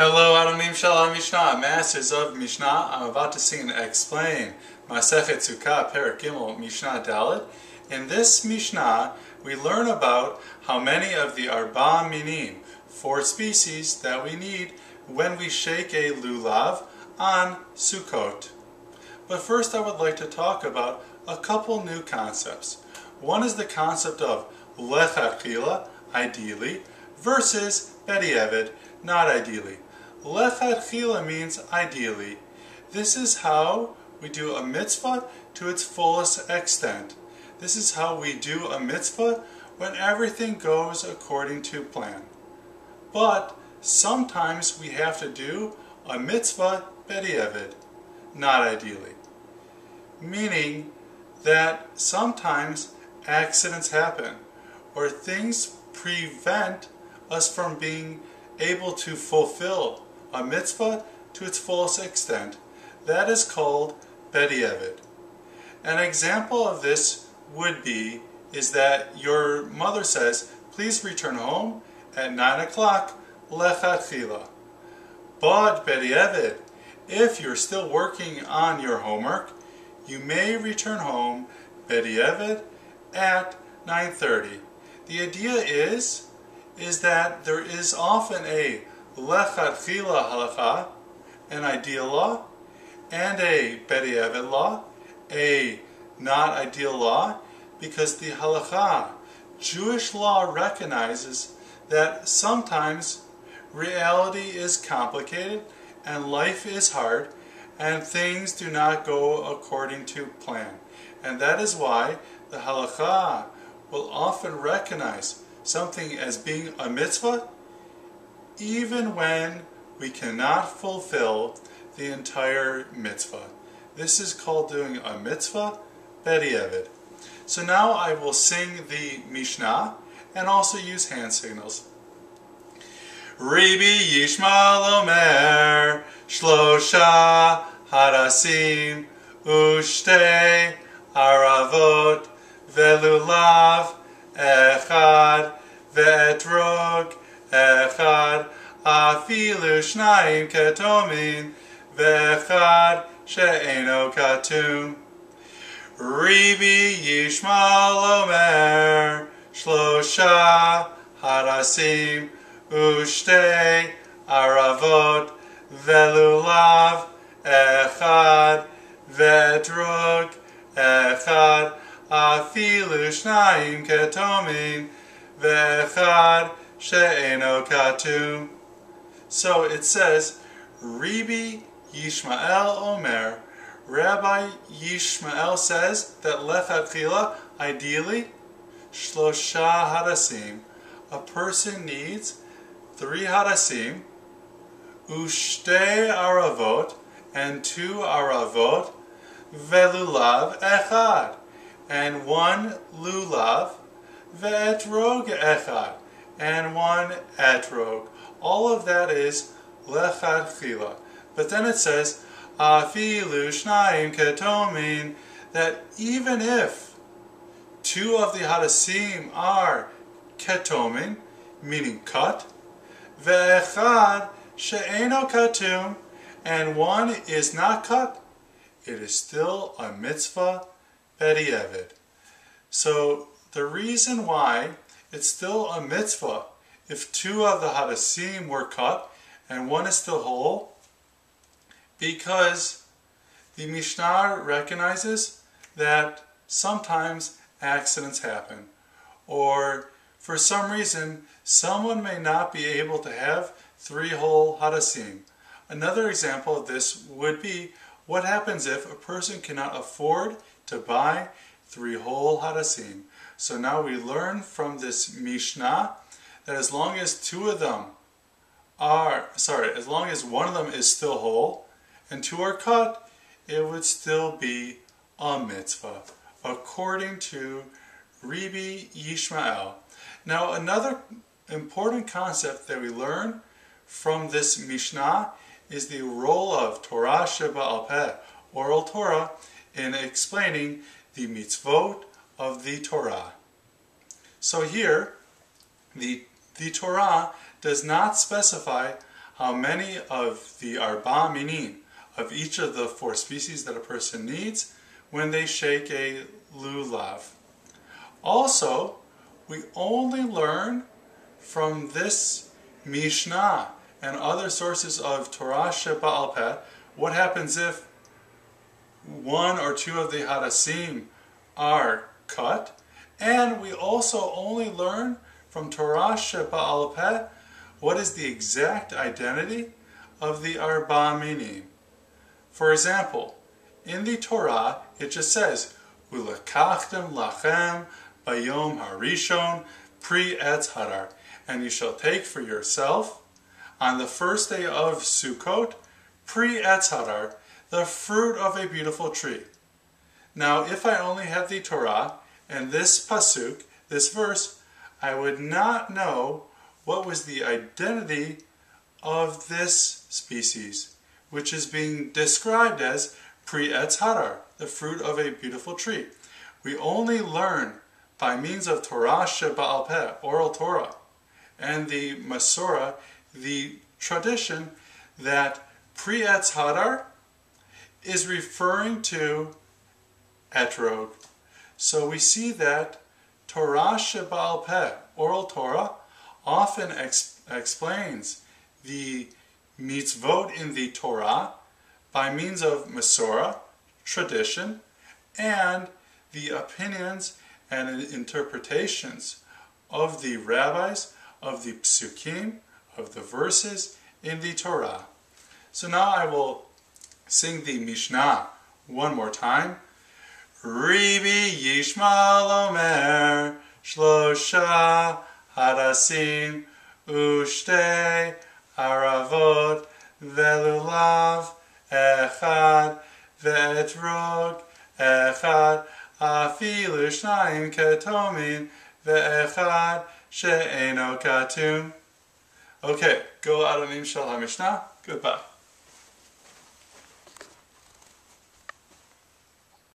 Hello, Arba Minim Shalom Mishnah, Masters of Mishnah. I'm about to sing and explain Masechet Sukka, Perek Gimel, Mishnah Dalet. In this Mishnah, we learn about how many of the Arba Minim, 4 species, that we need when we shake a lulav on Sukkot. But first I would like to talk about a couple new concepts. One is the concept of lechatchila, ideally, versus bediavad, not ideally. Lechatchila means ideally. This is how we do a mitzvah to its fullest extent. This is how we do a mitzvah when everything goes according to plan. But sometimes we have to do a mitzvah bediavad, not ideally. Meaning that sometimes accidents happen or things prevent us from being able to fulfill a mitzvah to its fullest extent. That is called bediavad. An example of this would be is that your mother says, please return home at 9 o'clock, lechatchila. But bediavad, if you're still working on your homework, you may return home bediavad at 9:30. The idea is that there is often a lechatchila halacha, an ideal law, and a bediavad law, a not ideal law, because the halacha, Jewish law, recognizes that sometimes reality is complicated and life is hard and things do not go according to plan. And that is why the halacha will often recognize something as being a mitzvah even when we cannot fulfill the entire mitzvah. This is called doing a mitzvah bediavad. So now I will sing the Mishnah and also use hand signals. Rabbi Yishmael Omer Shlosha Hadasim Ushtei Aravot Velulav Echad Ve'etrog Echad Afilu Shnayim Ketomin Ve'echad She'eno Katum. Rabbi Yishmael Omer Shlosha Hadasim Ushtei Aravot Velulav Echad Ve'etrog Echad Afilu Shnayim Ketomin Ve'echad She'eno Katum. So it says, Rabbi Yishmael Omer, Rabbi Yishmael says that lechatchila, ideally, shlosha hadasim, a person needs 3 hadasim, ushtei aravot, and 2 aravot, velulav echad, and 1 lulav, ve'etrog echad, and 1 etrog. All of that is lechatchila. But then it says, afilu shnayim ketomin, that even if 2 of the hadasim are ketomin, meaning cut, ve'echad she'eno katum, and 1 is not cut, it is still a mitzvah bediavad. So the reason why it's still a mitzvah if 2 of the hadasim were cut and 1 is still whole, because the Mishnah recognizes that sometimes accidents happen, or for some reason someone may not be able to have 3 whole hadasim. Another example of this would be what happens if a person cannot afford to buy 3 whole hadasim. So now we learn from this Mishnah that as long as 2 of them as long as 1 of them is still whole and 2 are cut, it would still be a mitzvah, according to Rabbi Yishmael. Now another important concept that we learn from this Mishnah is the role of Torah Sheba'al Peh, oral Torah, in explaining the mitzvot of the Torah. So here, the Torah does not specify how many of the Arba Minim, of each of the 4 species that a person needs when they shake a lulav. Also, we only learn from this Mishnah and other sources of Torah Sheba'al Peh what happens if 1 or 2 of the Hadassim are cut, and we also only learn from Torah Sheba'al Peh what is the exact identity of the Arba Minim. For example, in the Torah it just says, Ulekachtem lachem bayom harishon pri etz hadar, and you shall take for yourself on the first day of Sukkot pri etz hadar, the fruit of a beautiful tree. Now, if I only had the Torah and this pasuk, this verse, I would not know what was the identity of this species, which is being described as pri etz hadar, the fruit of a beautiful tree. We only learn by means of Torah Sheba'al Peh, oral Torah, and the Masorah, the tradition, that pri etz hadar is referring to etrog. So we see that Torah Sheba'al Peh, oral Torah, often explains the mitzvot in the Torah by means of Masorah, tradition, and the opinions and interpretations of the rabbis, of the psukim, of the verses in the Torah. So now I will sing the Mishnah one more time. Ribi Yishmael Omer Shlosha Hadassim Ushtei Aravot Velulav Echad Ve'etrog Echad Afilu Shnayim Ketomin Ve'echad She'eno Katum. Okay, go out on Shal HaMishnah. Goodbye.